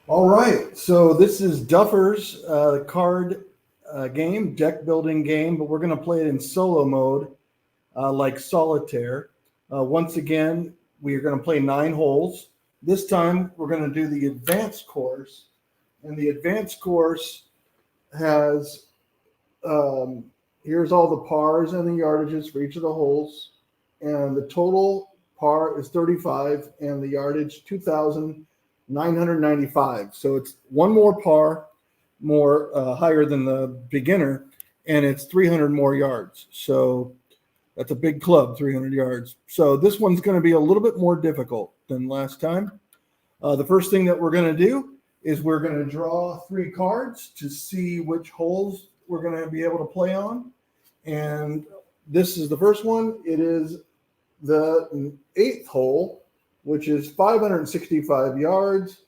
All right, so this is Duffers card game, deck building game, but we're going to play it in solo mode, like solitaire. Once again, we are going to play 9 holes. This time, we're going to do the advanced course, and the advanced course has here's all the pars and the yardages for each of the holes, and the total par is 35, and the yardage 2,995. So it's one more par, more higher than the beginner, and it's 300 more yards. So that's a big club, 300 yards. So this one's going to be a little bit more difficult than last time. The first thing that we're going to do is we're going to draw 3 cards to see which holes we're going to be able to play on. And this is the first one. It is the 8th hole, which is 565 yards,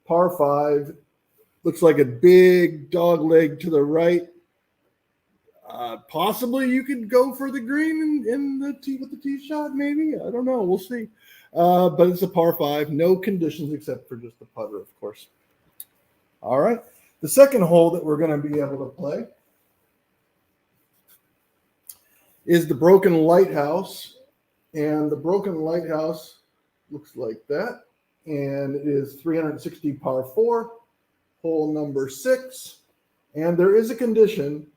par 5. Looks like a big dog leg to the right. Possibly you could go for the green in the tee with the tee shot, maybe. I don't know. We'll see. But it's a par 5. No conditions except for just the putter, of course. All right. The second hole that we're going to be able to play is the Broken Lighthouse. And the Broken Lighthouse looks like that. And it is 360 par 4, hole number 6. And there is a condition.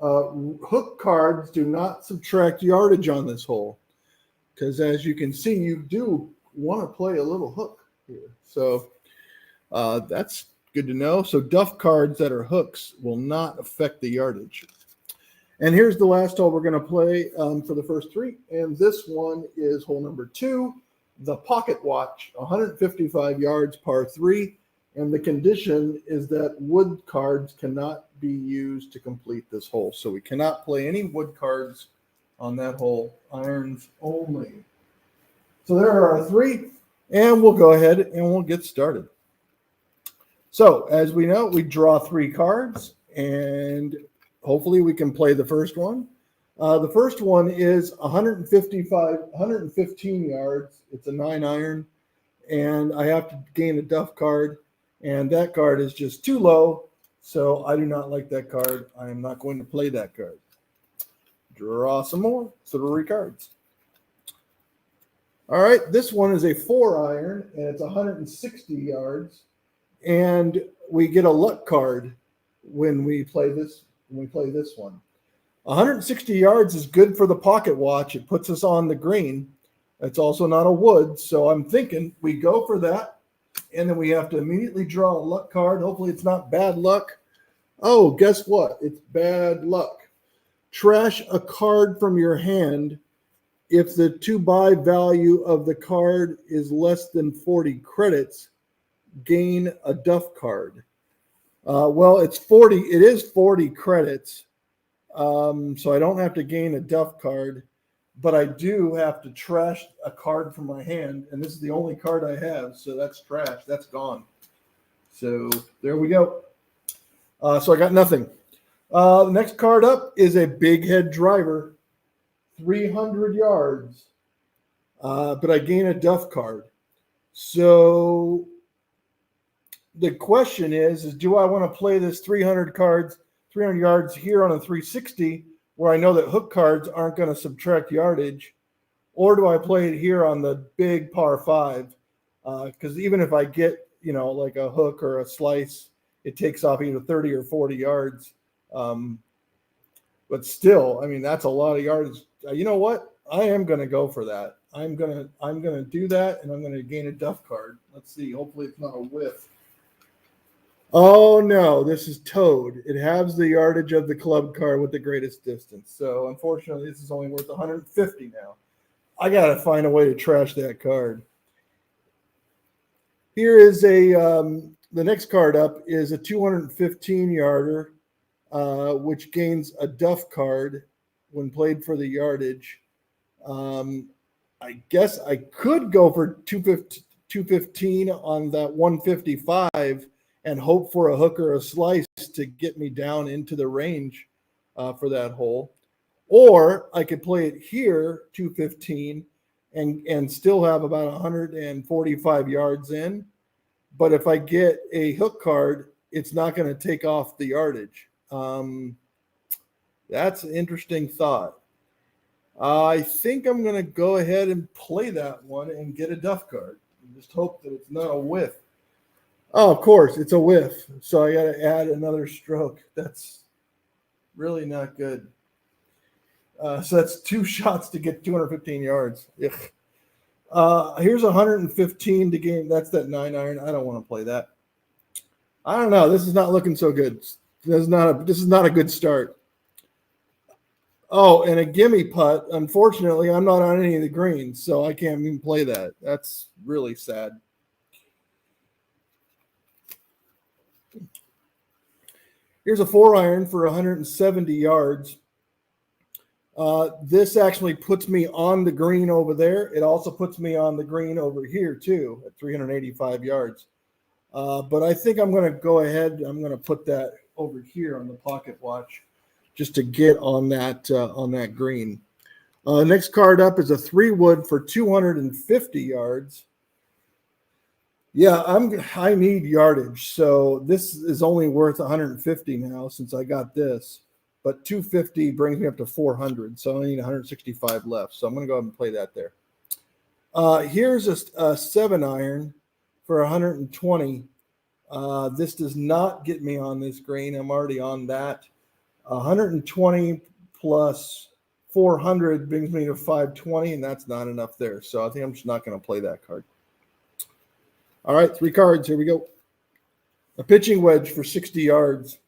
Hook cards do not subtract yardage on this hole. Because as you can see, you do want to play a little hook here. So that's good to know. So duff cards that are hooks will not affect the yardage. And here's the last hole we're going to play for the first 3. And this one is hole number 2, the Pocket Watch, 155 yards, par 3. And the condition is that wood cards cannot be used to complete this hole. So we cannot play any wood cards on that hole, irons only. So there are our 3, and we'll go ahead and we'll get started. So as we know, we draw 3 cards, and hopefully we can play the first one. The first one is 115 yards. It's a 9-iron, and I have to gain a duff card, and that card is just too low, so I do not like that card. I am not going to play that card. Draw some more, 3 cards. All right, this one is a 4-iron, and it's 160 yards, and we get a luck card when we play this. When we play this one, 160 yards is good for the Pocket Watch. It puts us on the green. It's also not a wood, so I'm thinking we go for that, and then we have to immediately draw a luck card. Hopefully, it's not bad luck. Oh, guess what? It's bad luck. Trash a card from your hand if the to-buy value of the card is less than 40 credits. Gain a duff card. Well, it's 40. It is 40 credits, so I don't have to gain a duff card, but I do have to trash a card from my hand, and this is the only card I have, so that's trash. That's gone. So there we go. So I got nothing. The next card up is a big head driver, 300 yards, but I gain a duff card. So the question is do I want to play this 300 yards here on a 360 where I know that hook cards aren't going to subtract yardage, or do I play it here on the big par 5? Because even if I get, like a hook or a slice, it takes off either 30 or 40 yards. But still, I mean, that's a lot of yards. You know what? I am going to go for that. I'm gonna do that, and I'm going to gain a duff card. Let's see. Hopefully it's not a whiff. Oh, no, this is Toad. It halves the yardage of the club card with the greatest distance. So, unfortunately, this is only worth 150 now. I got to find a way to trash that card. Here is the next card up is a 215-yarder, which gains a duff card when played for the yardage. I guess I could go for 215 on that 155 and hope for a hook or a slice to get me down into the range for that hole. Or I could play it here, 215, and still have about 145 yards in. but if I get a hook card, it's not going to take off the yardage. That's an interesting thought. I think I'm going to go ahead and play that one and get a duff card. And just hope that it's not a whiff. Oh, of course, it's a whiff. So I got to add another stroke. That's really not good. So that's 2 shots to get 215 yards. Here's 115 to gain. That's that 9-iron. I don't want to play that. I don't know. This is not looking so good. This is not a good start. Oh, and a gimme putt. Unfortunately, I'm not on any of the greens, so I can't even play that. That's really sad. Here's a 4-iron for 170 yards. This actually puts me on the green over there. It also puts me on the green over here, too, at 385 yards. But I think I'm going to go ahead. I'm going to put that over here on the pocket watch just to get on that green. Next card up is a 3-wood for 250 yards. Yeah, I need yardage. So this is only worth 150 now since I got this. But 250 brings me up to 400. So I need 165 left. So I'm going to go ahead and play that there. Here's a 7-iron for 120. This does not get me on this green. I'm already on that. 120 plus 400 brings me to 520, and that's not enough there. So I think I'm just not going to play that card. All right, 3 cards. Here we go. A pitching wedge for 60 yards.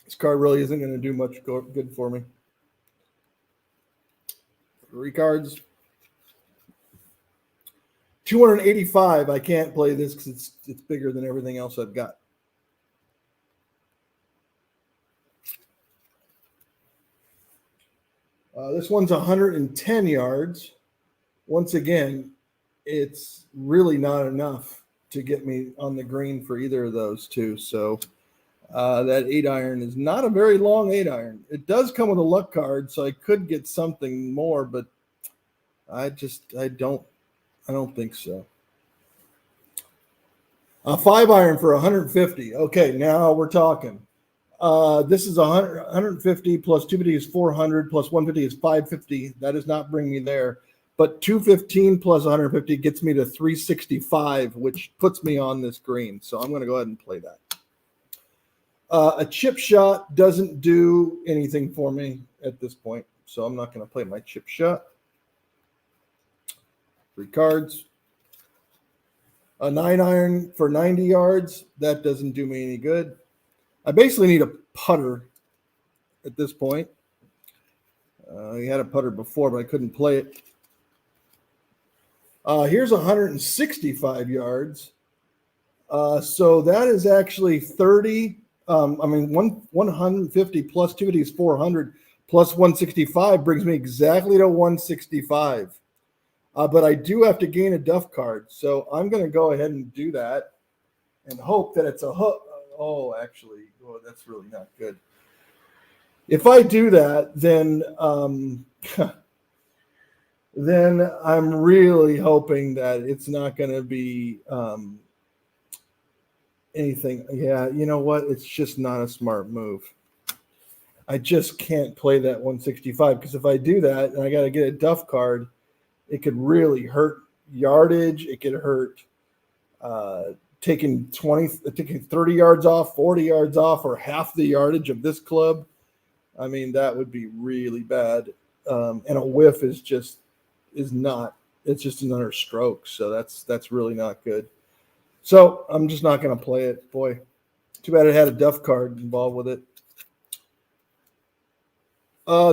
This card really isn't going to do much good for me. 3 cards. 285. I can't play this because it's bigger than everything else I've got. This one's 110 yards. Once again, it's really not enough to get me on the green for either of those two. So that 8-iron is not a very long 8-iron. It does come with a luck card, so I could get something more, but I don't think so. A 5-iron for 150. Okay, now we're talking. This is 150 plus 250 is 400 plus 150 is 550. That does not bring me there. But 215 plus 150 gets me to 365, which puts me on this green. So I'm going to go ahead and play that. A chip shot doesn't do anything for me at this point. So I'm not going to play my chip shot. 3 cards. A 9-iron for 90 yards. That doesn't do me any good. I basically need a putter at this point. He had a putter before, but I couldn't play it. Here's 165 yards. So that is actually 30. 150 plus 250 is 400 plus 165 brings me exactly to 165. But I do have to gain a duff card. So I'm going to go ahead and do that and hope that it's a hook. Oh, actually, that's really not good. If I do that, then then I'm really hoping that it's not going to be anything. Yeah, you know what? It's just not a smart move. I just can't play that 165 because if I do that and I got to get a duff card, it could really hurt yardage. It could hurt taking 30 yards off, 40 yards off, or half the yardage of this club. I mean, that would be really bad. And a whiff is just another stroke. So that's really not good. So I'm just not going to play it. Boy, too bad it had a duff card involved with it.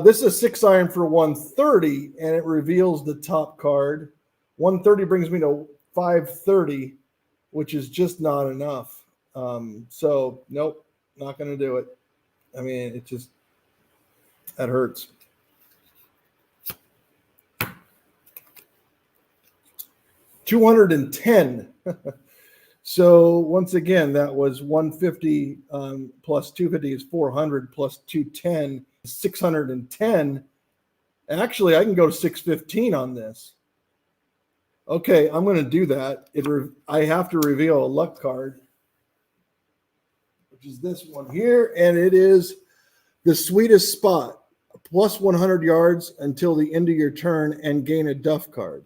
This is a 6-iron for 130, and it reveals the top card. 130 brings me to 530, which is just not enough. So nope, not going to do it. I mean, that hurts. $210. So once again, that was 150 plus 250 is 400 plus 210 is 610. Actually, I can go to 615 on this. Okay, I'm going to do that. I have to reveal a luck card, which is this one here, and it is the sweetest spot. Plus 100 yards until the end of your turn and gain a Duff card.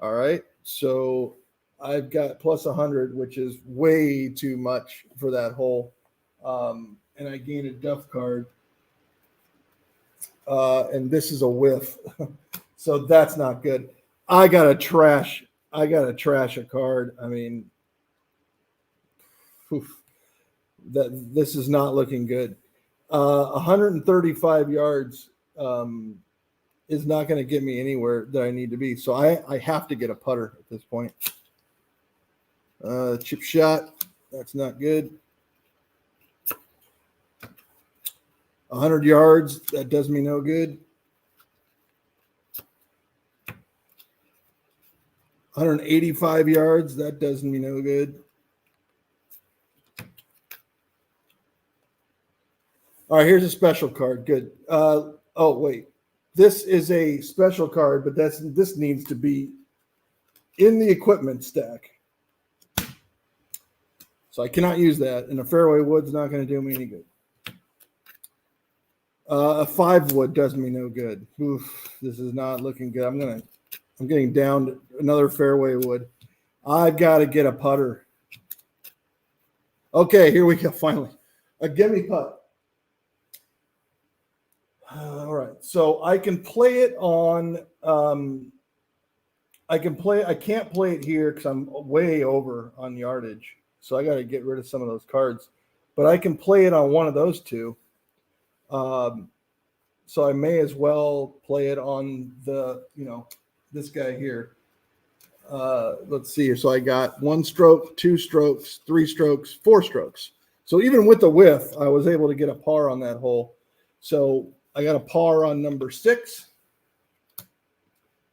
All right, so I've got plus 100, which is way too much for that hole. And I gain a Duff card. And this is a whiff. So that's not good. I gotta trash a card. I mean, this is not looking good. 135 yards is not going to get me anywhere that I need to be. So I have to get a putter at this point. Chip shot. That's not good. 100 yards. That does me no good. 185 yards. That does me no good. All right, here's a special card. Good. Oh, wait. This is a special card, but this needs to be in the equipment stack. So I cannot use that. And a fairway wood's not going to do me any good. A 5 wood does me no good. Oof, this is not looking good. I'm getting down to another fairway wood. I've got to get a putter. Okay, here we go. Finally, a gimme putt. All right, so I can play it on. I can't play it here because I'm way over on yardage. So I got to get rid of some of those cards. But I can play it on one of those two. So I may as well play it on this guy here. Let's see here. So I got 1 stroke, 2 strokes, 3 strokes, 4 strokes. So even with the whiff, I was able to get a par on that hole. So I got a par on number 6.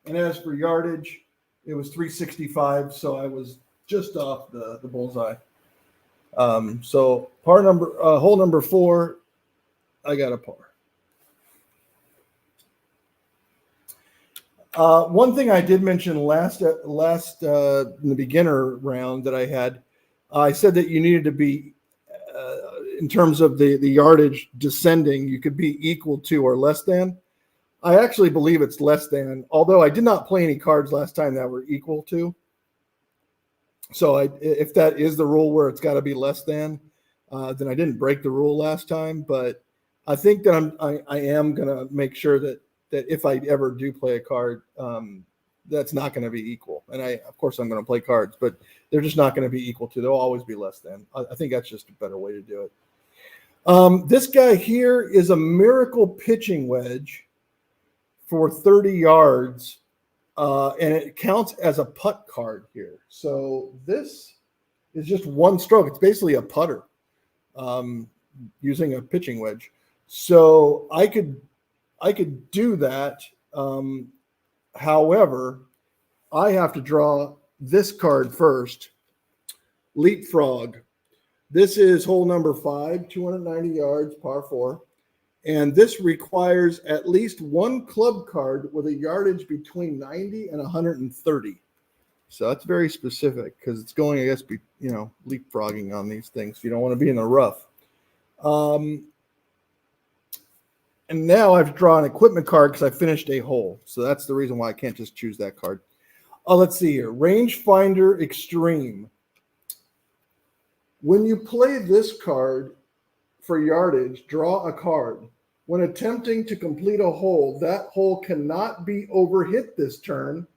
And as for yardage, it was 365. So I was just off the bullseye. So hole number 4, I got a par. One thing I did mention last in the beginner round that I said that you needed to be, in terms of the yardage descending, you could be equal to or less than. I actually believe it's less than, although I did not play any cards last time that were equal to. So if that is the rule where it's got to be less than, then I didn't break the rule last time. But I think that I am going to make sure that if I ever do play a card, that's not going to be equal. And of course, I'm going to play cards, but they're just not going to be equal to. They'll always be less than. I think that's just a better way to do it. This guy here is a miracle pitching wedge for 30 yards, and it counts as a putt card here. So this is just 1 stroke. It's basically a putter using a pitching wedge. So I could do that. However, I have to draw this card first. Leapfrog. This is hole number 5, 290 yards, par 4. And this requires at least 1 club card with a yardage between 90 and 130. So that's very specific because it's going, I guess, leapfrogging on these things. You don't want to be in the rough. And now I've drawn an equipment card because I finished a hole. So that's the reason why I can't just choose that card. Let's see here. Rangefinder Extreme. When you play this card for yardage, draw a card. When attempting to complete a hole, that hole cannot be overhit this turn.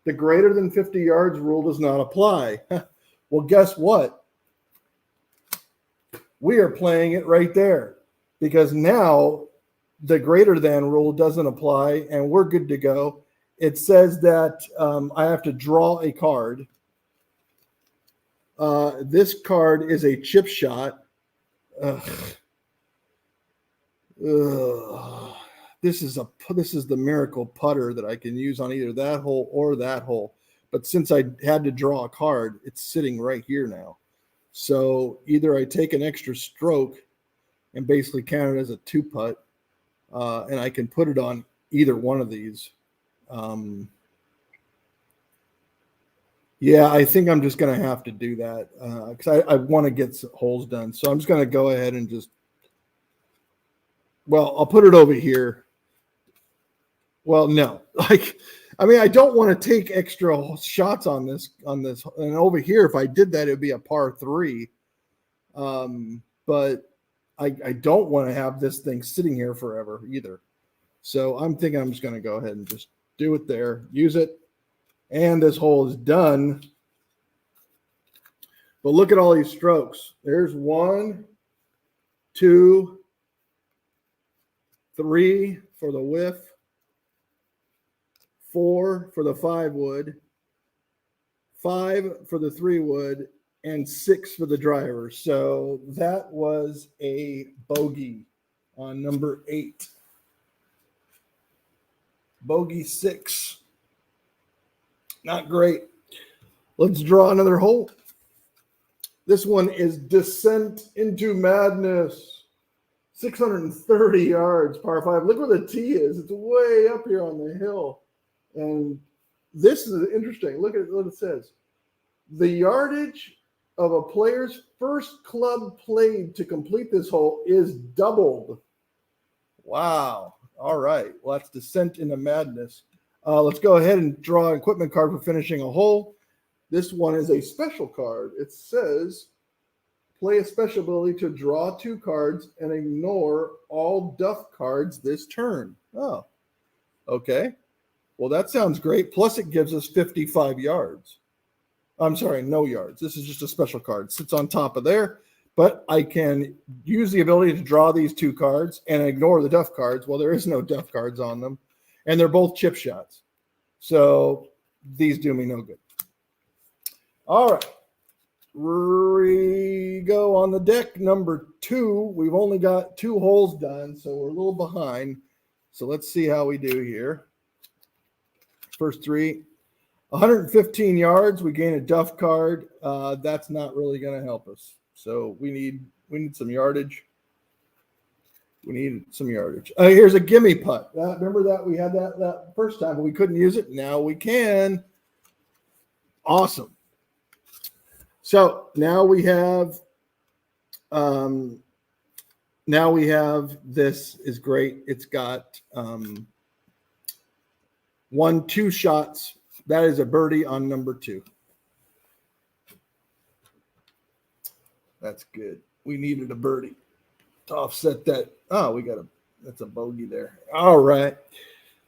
The greater than 50 yards rule does not apply. Well, guess what? We are playing it right there because now the greater than rule doesn't apply and we're good to go. It says that I have to draw a card. This card is a chip shot. This is the miracle putter that I can use on either that hole or that hole. But since I had to draw a card, it's sitting right here now. So either I take an extra stroke and basically count it as a 2-putt, and I can put it on either one of these. Yeah, I think I'm just going to have to do that because I want to get some holes done. So I'm just going to go ahead and I'll put it over here. Well, no, I don't want to take extra shots on this, and over here, if I did that, it'd be a par 3. But I don't want to have this thing sitting here forever either. So I'm thinking I'm just going to go ahead and just do it there, use it, and this hole is done. But look at all these strokes. There's 1, 2, 3 for the whiff, 4 for the 5 wood, 5 for the 3 wood, and 6 for the driver. So that was a bogey on number 8. Bogey 6. Not great. Let's draw another hole. This one is Descent into Madness. 630 yards, par 5. Look where the tee is. It's way up here on the hill. And this is interesting. Look at what it says. The yardage of a player's first club played to complete this hole is doubled. Wow. All right. Well, that's Descent into Madness. Let's go ahead and draw an equipment card for finishing a hole. This one is a special card. It says, play a special ability to draw 2 cards and ignore all Duff cards this turn. Oh, okay. Well, that sounds great. Plus, it gives us 55 yards. I'm sorry, no yards. This is just a special card. It sits on top of there, but I can use the ability to draw these 2 cards and ignore the Duff cards. Well, there is no Duff cards on them, and they're both chip shots. So these do me no good. All right. We go on the deck number 2. We've only got 2 holes done, so we're a little behind. So let's see how we do here. First 3, 115 yards. We gain a Duff card. That's not really going to help us. So we need some yardage. We need some yardage. Here's a gimme putt. Remember that we had that first time, but we couldn't use it. Now we can. Awesome. So now we have this is great. It's got 1, 2 shots. That is a birdie on number 2. That's good. We needed a birdie to offset that. Oh, that's a bogey there. All right.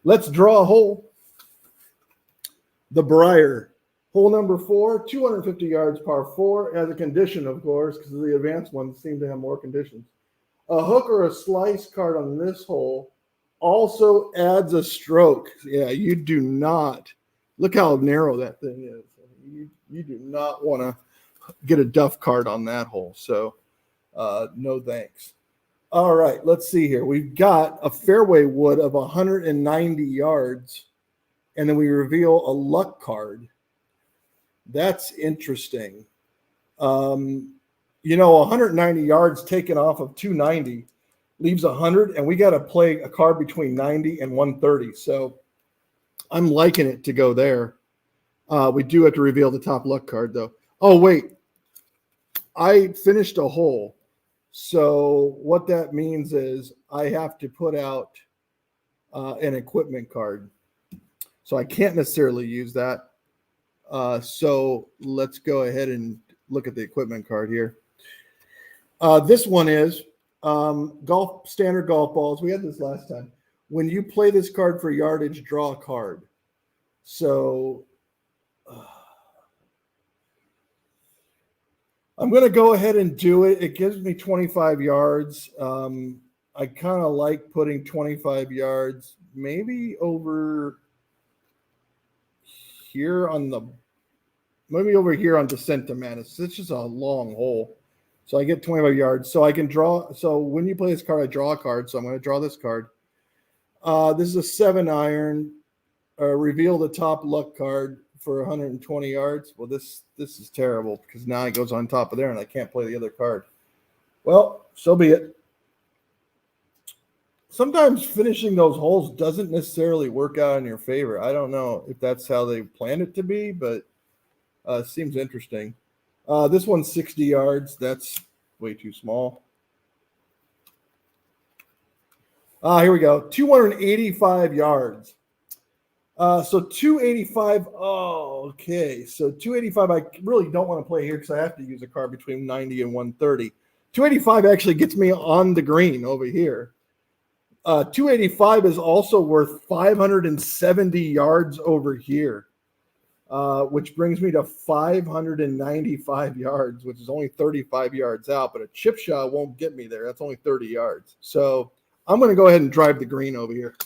Let's draw a hole. The Briar. Hole number 4, 250 yards, par 4, as a condition, of course, because the advanced ones seem to have more conditions. A hook or a slice card on this hole also adds a stroke. Yeah, you do not. Look how narrow that thing is. You do not want to get a Duff card on that hole. So no thanks. All right, let's see here. We've got a fairway wood of 190 yards, and then we reveal a luck card. That's interesting. 190 yards taken off of 290 leaves 100, and we got to play a card between 90 and 130. So I'm liking it to go there. We do have to reveal the top luck card, though. Oh, wait. I finished a hole. So what that means is I have to put out an equipment card. So I can't necessarily use that. So let's go ahead and look at the equipment card here. This one is standard golf balls. We had this last time. When you play this card for yardage, draw a card. So I'm going to go ahead and do it. It gives me 25 yards. I kind of like putting 25 yards maybe over here on Descent to Madness. It's just a long hole. So I get 25 yards. So I can draw. So when you play this card, I draw a card. So I'm going to draw this card. This is a 7-iron. Reveal the top luck card for 120 yards. Well, this is terrible because now it goes on top of there and I can't play the other card. Well, so be it. Sometimes finishing those holes doesn't necessarily work out in your favor. I don't know if that's how they planned it to be, but Seems interesting. This one's 60 yards. That's way too small. Here we go. 285 yards. So 285. Oh, okay. So 285, I really don't want to play here because I have to use a card between 90 and 130. 285 actually gets me on the green over here. 285 is also worth 570 yards over here, which brings me to 595 yards, which is only 35 yards out. But a chip shot won't get me there. That's only 30 yards. So I'm going to go ahead and drive the green over here.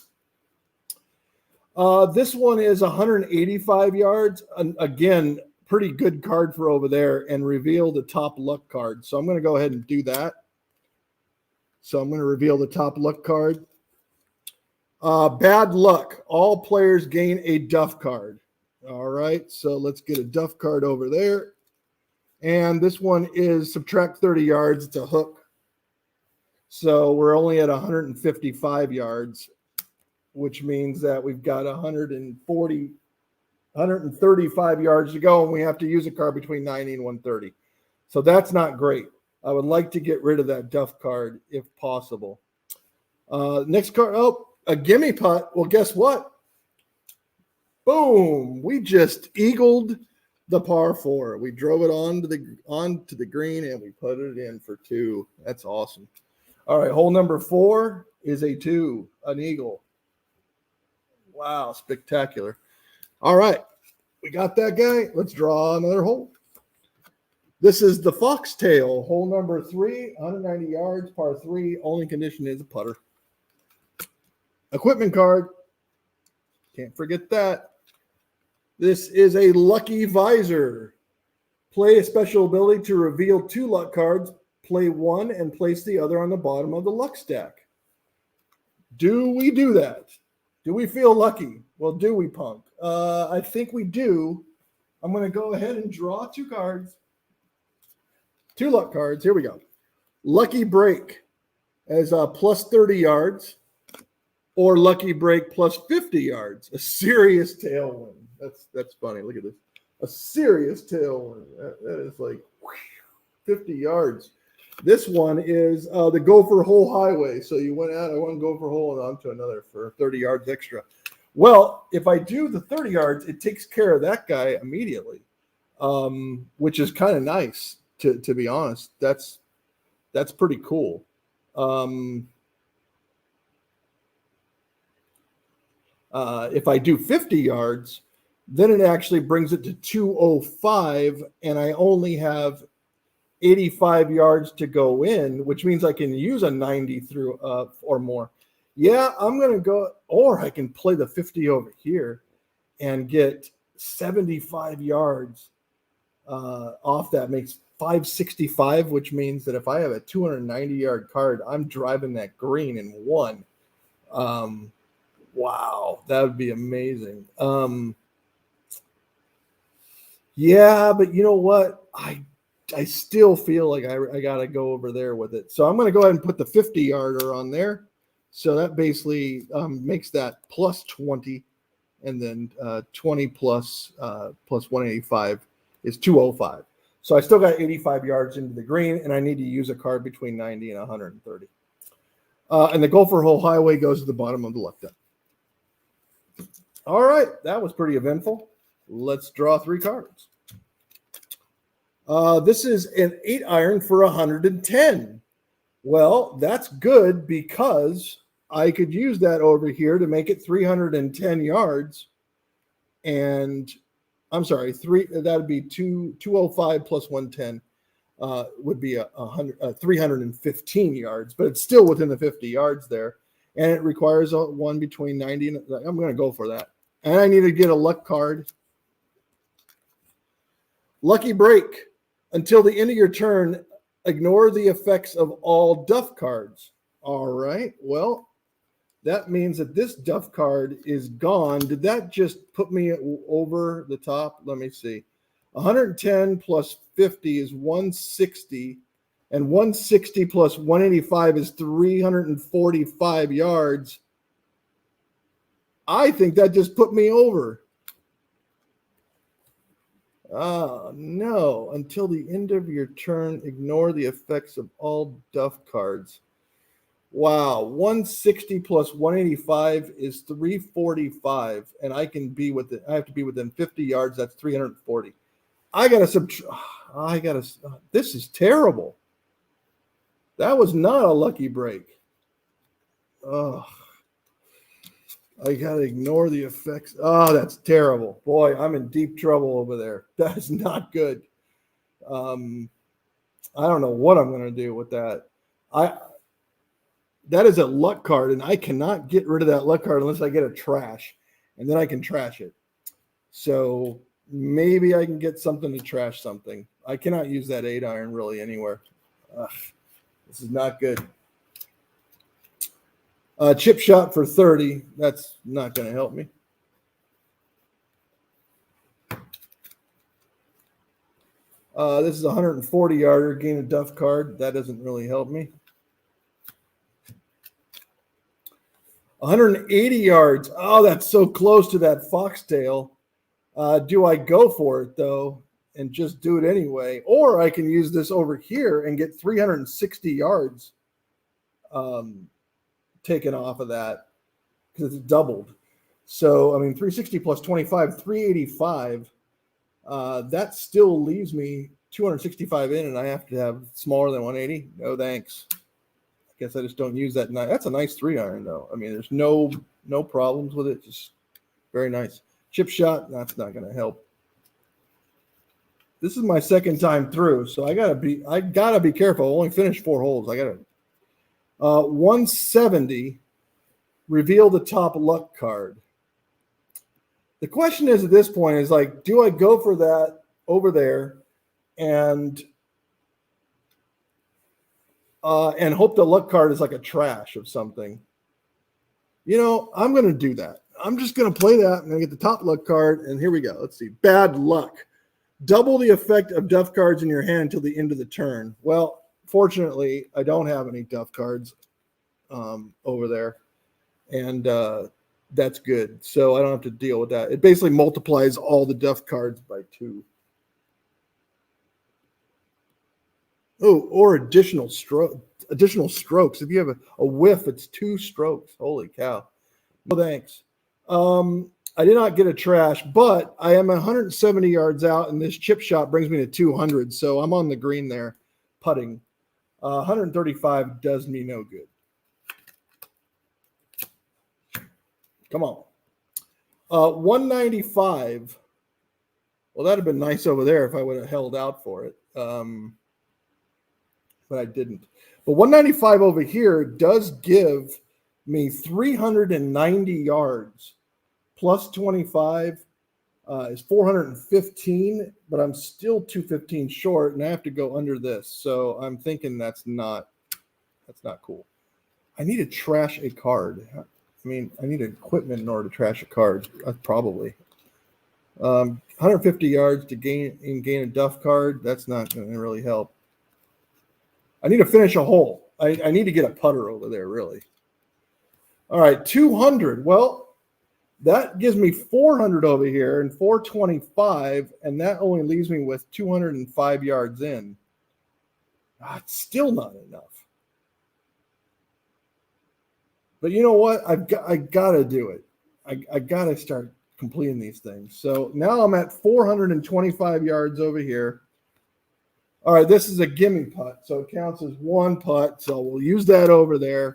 This one is 185 yards. Again, pretty good card for over there, and reveal the top luck card. So I'm going to go ahead and do that. So I'm going to reveal the top luck card. Bad luck. All players gain a duff card. All right. So let's get a duff card over there. And this one is subtract 30 yards. It's a hook. So we're only at 155 yards, which means that we've got 135 yards to go, and we have to use a card between 90 and 130. So that's not great. I would like to get rid of that duff card if possible. Next card, a gimme putt. Well, guess what? Boom! We just eagled the par 4. We drove it onto the green, and we put it in for 2. That's awesome. All right, hole number 4 is a 2, an eagle. Wow, spectacular. All right, we got that guy. Let's draw another hole. This is the Foxtail, hole number 3, 190 yards, par 3. Only condition is a putter. Equipment card. Can't forget that. This is a Lucky Visor. Play a special ability to reveal 2 luck cards. Play one and place the other on the bottom of the luck stack. Do we do that? Do we feel lucky? Well, do we, punk? I think we do. I'm going to go ahead and draw 2 cards. 2 luck cards. Here we go. Lucky Break as plus 30 yards, or Lucky Break plus 50 yards. A serious tailwind. That's funny. Look at this. A serious tailwind. That is like 50 yards. This one is the Gopher Hole Highway. So you went out, I want to go for hole and on to another for 30 yards extra. Well, if I do the 30 yards, it takes care of that guy immediately, which is kind of nice, to be honest. That's pretty cool. If I do 50 yards, then it actually brings it to 205, and I only have 85 yards to go in, which means I can use a 90 through or more. Yeah, I'm going to go, or I can play the 50 over here and get 75 yards off that. Makes 565, which means that if I have a 290-yard card, I'm driving that green in 1. Wow, that would be amazing. Yeah, but you know what? I still feel like I got to go over there with it. So I'm going to go ahead and put the 50-yarder on there. So that basically makes that plus 20, and then 20 plus 185 is 205. So I still got 85 yards into the green, and I need to use a card between 90 and 130. And the Gopher Hole Highway goes to the bottom of the left end. All right, that was pretty eventful. Let's draw 3 cards. This is an 8-iron for 110. Well, that's good because I could use that over here to make it 310 yards. And I'm sorry, that would be 205 plus 110 would be 315 yards, but it's still within the 50 yards there. And it requires a one between 90 and I'm going to go for that. And I need to get a luck card. Lucky Break. Until the end of your turn, ignore the effects of all duff cards. All right. Well, that means that this duff card is gone. Did that just put me over the top? Let me see. 110 plus 50 is 160. And 160 plus 185 is 345 yards. I think that just put me over. No. Until the end of your turn, ignore the effects of all duff cards. Wow, 160 plus 185 is 345, and I can be within. I have to be within 50 yards. That's 340. I gotta subtract. I gotta. This is terrible. That was not a lucky break. Oh, I gotta ignore the effects. Oh, that's terrible. Boy, I'm in deep trouble over there. That is not good. Um, I don't know what I'm gonna do with that. I That is a luck card, and I cannot get rid of that luck card unless I get a trash, and then I can trash it. So maybe I can get something to trash something. I cannot use that 8-iron really anywhere. Ugh, this is not good. Chip shot for 30. That's not going to help me. This is a 140-yarder, gain a duff card. That doesn't really help me. 180 yards. Oh, that's so close to that foxtail. Do I go for it, though, and just do it anyway? Or I can use this over here and get 360 yards taken off of that because it's doubled. So, I mean, 360 plus 25, 385. That still leaves me 265 in, and I have to have smaller than 180. No, thanks. I guess I just don't use that. That's a nice 3-iron, though. I mean, there's no problems with it. Just very nice. Chip shot, that's not going to help. This is my second time through, so I gotta be careful. I only finished 4 holes. I gotta 170. Reveal the top luck card. The question is at this point is like, do I go for that over there and hope the luck card is like a trash of something? You know, I'm going to do that. I'm just going to play that. I'm going to get the top luck card, and here we go. Let's see. Bad luck. Double the effect of duff cards in your hand until the end of the turn. Well, fortunately, I don't have any duff cards over there, and that's good. So I don't have to deal with that. It basically multiplies all the duff cards by 2. Oh, or additional strokes. If you have a whiff, it's 2 strokes. Holy cow. No thanks. I did not get a trash, but I am 170 yards out, and this chip shot brings me to 200. So I'm on the green there, putting. 135 does me no good. Come on. 195. Well, that'd have been nice over there if I would have held out for it. But I didn't. But 195 over here does give me 390 yards. Plus 25 is 415, but I'm still 215 short, and I have to go under this. So I'm thinking that's not cool. I need to trash a card. I mean, I need equipment in order to trash a card. Probably. 150 yards to gain a duff card. That's not going to really help. I need to finish a hole. I need to get a putter over there, really. All right, 200. Well, that gives me 400 over here and 425, and that only leaves me with 205 yards in. It's still not enough. But you know what? I got to do it. I got to start completing these things. So now I'm at 425 yards over here. All right, this is a gimme putt, so it counts as 1 putt. So we'll use that over there.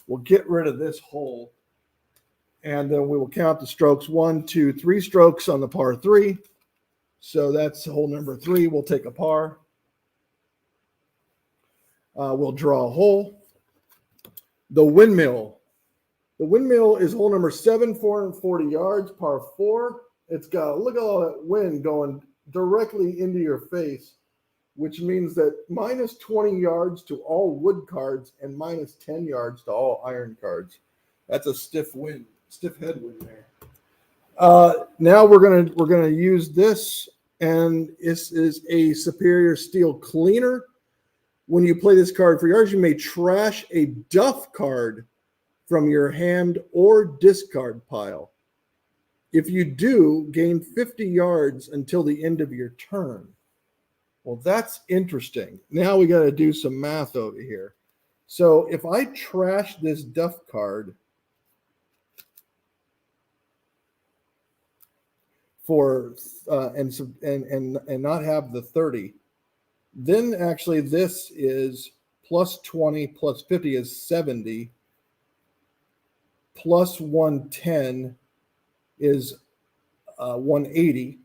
We'll get rid of this hole. And then we will count the strokes. 1, 2, 3 strokes on the par 3. So that's hole number 3. We'll take a par. We'll draw a hole. The windmill. The windmill is hole number 7, 440 yards, par 4. It's got, look at all that wind going directly into your face, which means that minus 20 yards to all wood cards and minus 10 yards to all iron cards. That's a stiff wind. Stiff headwind there. Now we're gonna use this, and this is a superior steel cleaner. When you play this card for yards, you may trash a duff card from your hand or discard pile. If you do, gain 50 yards until the end of your turn. Well, that's interesting. Now we got to do some math over here. So if I trash this duff card for and not have the 30, then actually this is plus 20 plus 50 is 70, plus 110 is 180,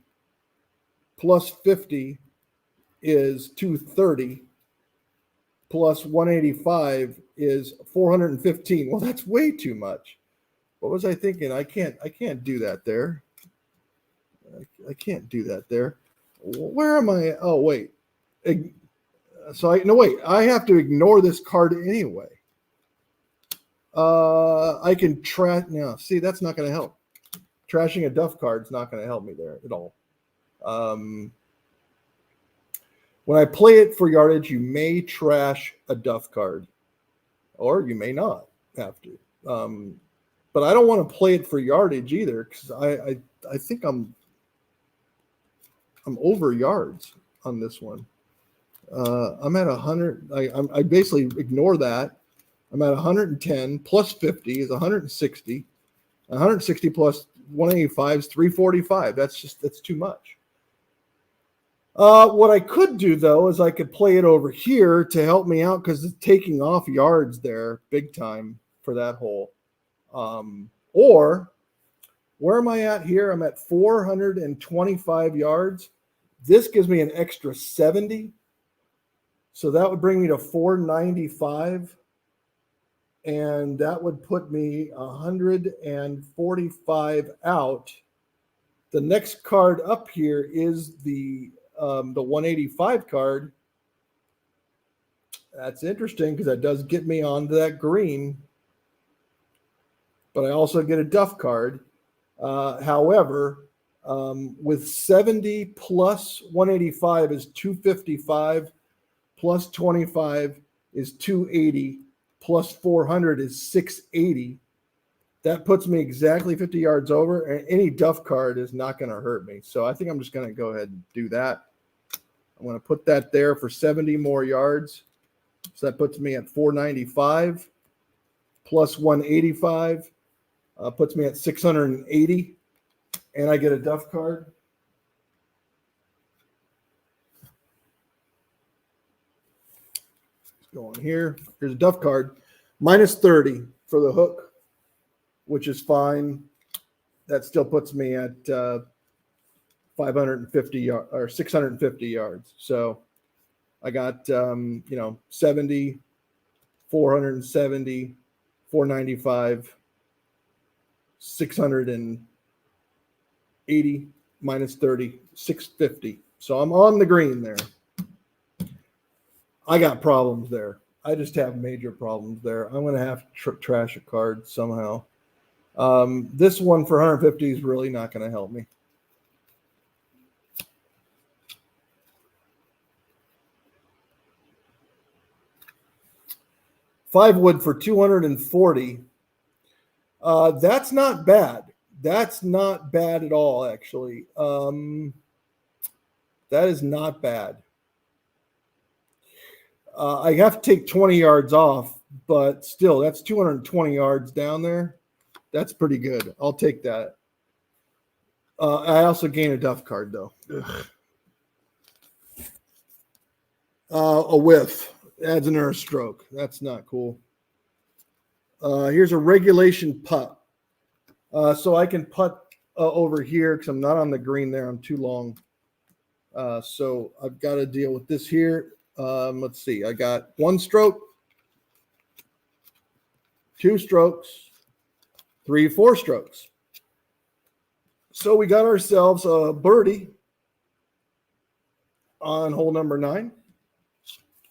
plus 50 is 230, plus 185 is 415. Well, that's way too much. What was I thinking? I can't do that there. I can't do that there. Where am I? Oh, wait. So I have to ignore this card anyway. I can trash. No, see, that's not going to help. Trashing a duff card is not going to help me there at all. When I play it for yardage, you may trash a duff card, or you may not have to. But I don't want to play it for yardage either, because I think I'm over yards on this one. I'm at 100. I basically ignore that. I'm at 110 plus 50 is 160. 160 plus 185 is 345. That's too much. What I could do, though, is I could play it over here to help me out, because it's taking off yards there big time for that hole. Or where am I at here? I'm at 425 yards. This gives me an extra 70. So that would bring me to 495. And that would put me 145 out. The next card up here is the 185 card. That's interesting, because that does get me onto that green. But I also get a duff card. However, with 70 plus 185 is 255, plus 25 is 280, plus 400 is 680. That puts me exactly 50 yards over, and any duff card is not going to hurt me. So I think I'm just going to go ahead and do that. I'm going to put that there for 70 more yards. So that puts me at 495 plus 185 puts me at 680, and I get a duff card. Let's go on here. Here's a duff card. Minus 30 for the hook, which is fine. That still puts me at 550 yards or 650 yards. So I got 70, 470, 495, 680 minus 30, 650. So I'm on the green there. I got problems there. I just have major problems there. I'm going to have to trash a card somehow. This one for 150 is really not going to help me. Five wood for 240. That's not bad. That's not bad at all, actually. That is not bad. I have to take 20 yards off, but still, that's 220 yards down there. That's pretty good. I'll take that. I also gain a duff card, though. A whiff. Adds another stroke. That's not cool. Here's a regulation putt. So I can putt over here because I'm not on the green there. I'm too long. So I've got to deal with this here. Let's see. I got 1 stroke, 2 strokes, 3, 4 strokes. So we got ourselves a birdie on hole number 9.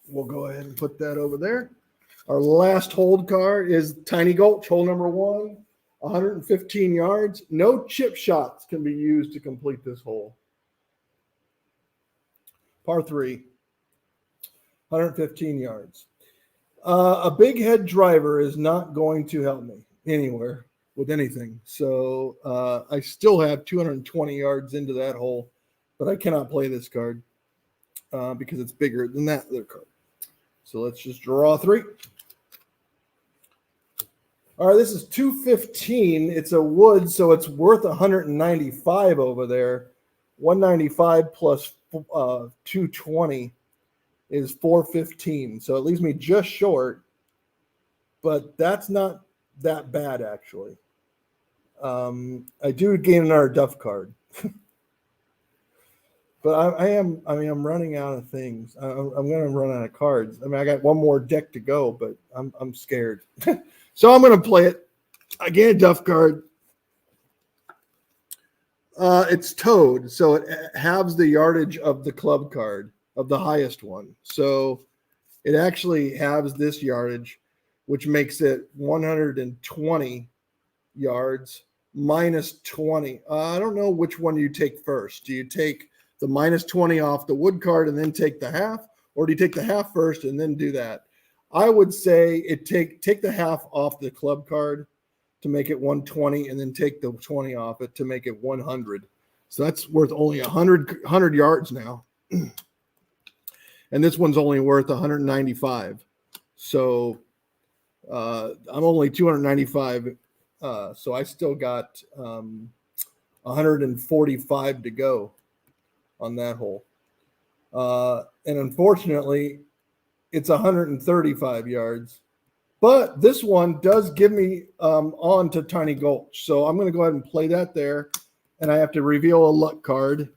We'll go ahead and put that over there. Our last hold card is Tiny Gulch, hole number 1, 115 yards. No chip shots can be used to complete this hole. Par 3, 115 yards. A big head driver is not going to help me anywhere. with anything. So I still have 220 yards into that hole, but I cannot play this card because it's bigger than that other card. So let's just draw 3. All right, this is 215. It's a wood, so it's worth 195 over there. 195 plus 220 is 415. So it leaves me just short, but that's not that bad, actually. I do gain another Duff card. But I'm running out of things. I'm going to run out of cards. I mean, I got one more deck to go, but I'm scared. So I'm going to play it. I get a Duff card. It's towed, so it halves the yardage of the club card, of the highest one. So it actually halves this yardage, which makes it 120 yards minus 20. I don't know which one you take first. Do you take the minus 20 off the wood card and then take the half, or do you take the half first and then do that? I would say take the half off the club card to make it 120, and then take the 20 off it to make it 100. So that's worth only 100 yards now. And this one's only worth 195. So I'm only 295. So I still got 145 to go on that hole. And unfortunately, it's 135 yards. But this one does give me on to Tiny Gulch. So I'm going to go ahead and play that there. And I have to reveal a luck card.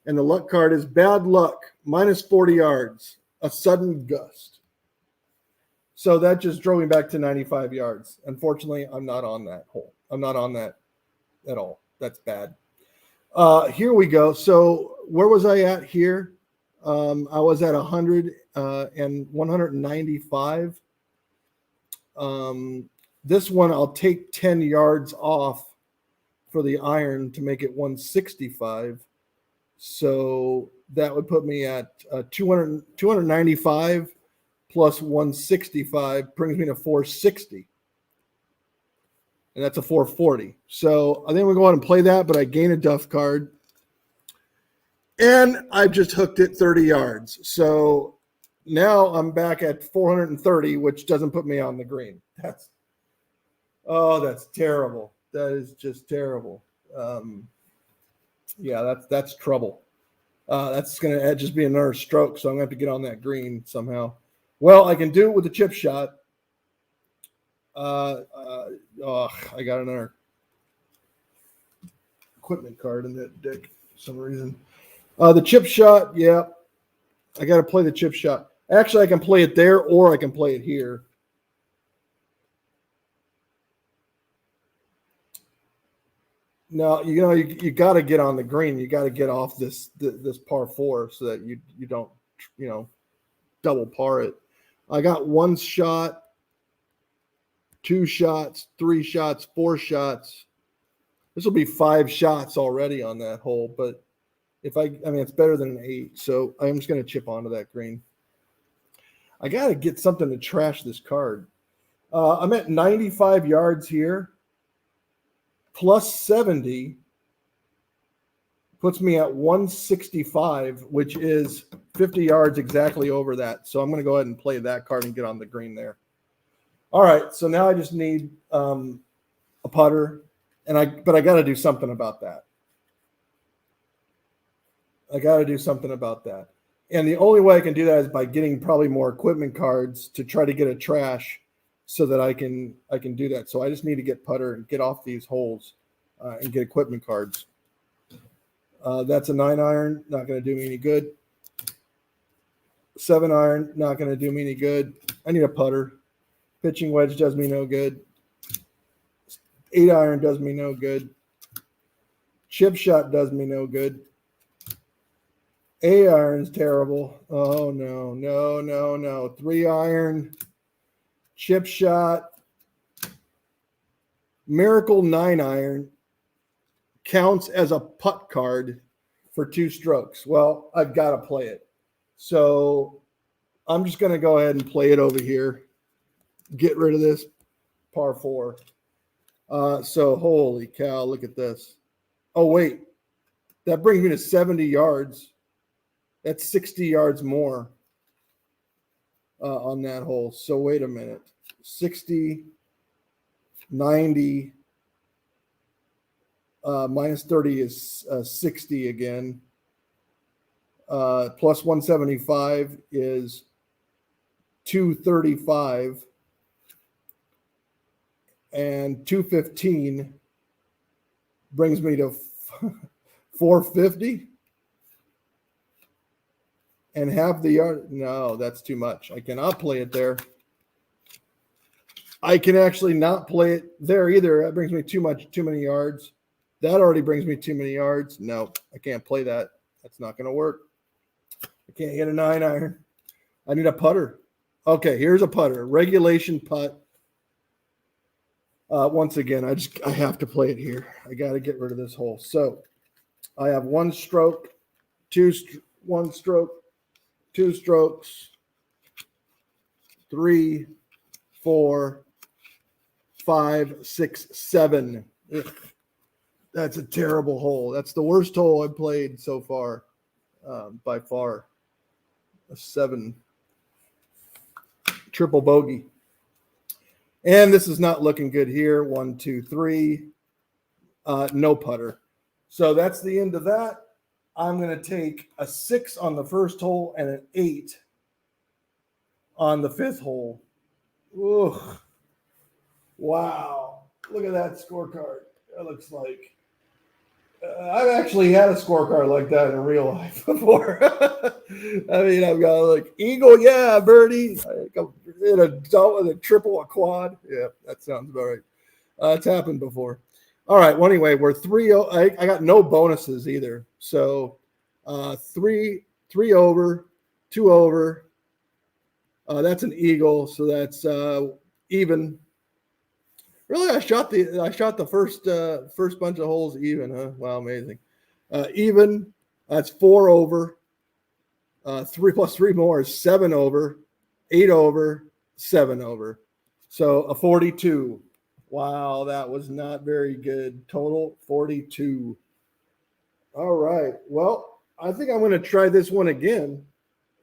And the luck card is bad luck, minus 40 yards, a sudden gust. So that just drove me back to 95 yards. Unfortunately, I'm not on that hole. I'm not on that at all. That's bad. Here we go. So where was I at here? I was at 100 and 195. This one, I'll take 10 yards off for the iron to make it 165. So that would put me at 295 plus 165 brings me to 460. And that's a 440. So I think we'll go ahead and play that, but I gain a Duff card. And I've just hooked it 30 yards. So now I'm back at 430, which doesn't put me on the green. That's terrible. That is just terrible. Yeah, that's trouble. That's going to just be another stroke, so I'm going to have to get on that green somehow. Well, I can do it with a chip shot. I got another equipment card in that deck for some reason. The chip shot, yeah. I got to play the chip shot. Actually, I can play it there, or I can play it here. Now, you got to get on the green. You got to get off this par 4 so that you don't, double par it. I got 1 shot, 2 shots, 3 shots, 4 shots. This will be 5 shots already on that hole, but it's better than an 8. So I'm just going to chip onto that green. I got to get something to trash this card. I'm at 95 yards here. Plus 70 puts me at 165, which is 50 yards exactly over that. So I'm going to go ahead and play that card and get on the green there. All right, so now I just need a putter, but I got to do something about that. And the only way I can do that is by getting probably more equipment cards to try to get a trash so that I can do that. So I just need to get putter and get off these holes and get equipment cards. That's a 9 iron, not going to do me any good. 7 iron, not going to do me any good. I need a putter. Pitching wedge does me no good. 8 iron does me no good. Chip shot does me no good. 8 iron's terrible. Oh, no. 3 iron. Chip shot. Miracle 9 iron counts as a putt card for 2 strokes. Well, I've got to play it. So I'm just going to go ahead and play it over here. Get rid of this par 4. So holy cow, look at this. Oh, wait. That brings me to 70 yards. That's 60 yards more on that hole. So wait a minute. 60, 90, minus 30 is 60 again. Plus 175 is 235. And 215 brings me to 450. And half the yard. No, that's too much. I cannot play it there. I can actually not play it there either. That brings me too many yards. That already brings me too many yards. No, I can't play that. That's not going to work. I can't hit a 9-iron. I need a putter. Okay, here's a putter. Regulation putt. Once again, I have to play it here. I got to get rid of this hole. So I have 1 stroke, 1 stroke, 2 strokes, 3, 4, 5, 6, 7. Ugh. That's a terrible hole. That's the worst hole I've played so far, by far. A 7. Triple bogey. And this is not looking good here. 1, 2, 3. No putter. So that's the end of that. I'm going to take a 6 on the first hole and an 8 on the 5th hole. Ugh. Wow. Look at that scorecard. That looks like I've actually had a scorecard like that in real life before. I mean, I've got like eagle, yeah, birdie, in a triple, a quad. Yeah, that sounds about right. It's happened before. All right. Well, anyway, we're 3-0. I got no bonuses either. So 3 over, 2 over. That's an eagle. So that's even. Really, I shot the first bunch of holes even, huh? Wow, amazing. Even, that's 4 over. 3 plus 3 more is 7 over, 8 over, 7 over. So a 42. Wow, that was not very good. Total 42. All right. Well, I think I'm going to try this one again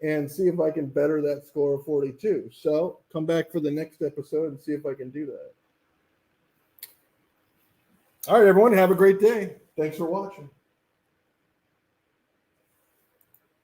and see if I can better that score of 42. So come back for the next episode and see if I can do that. All right, everyone, have a great day. Thanks for watching.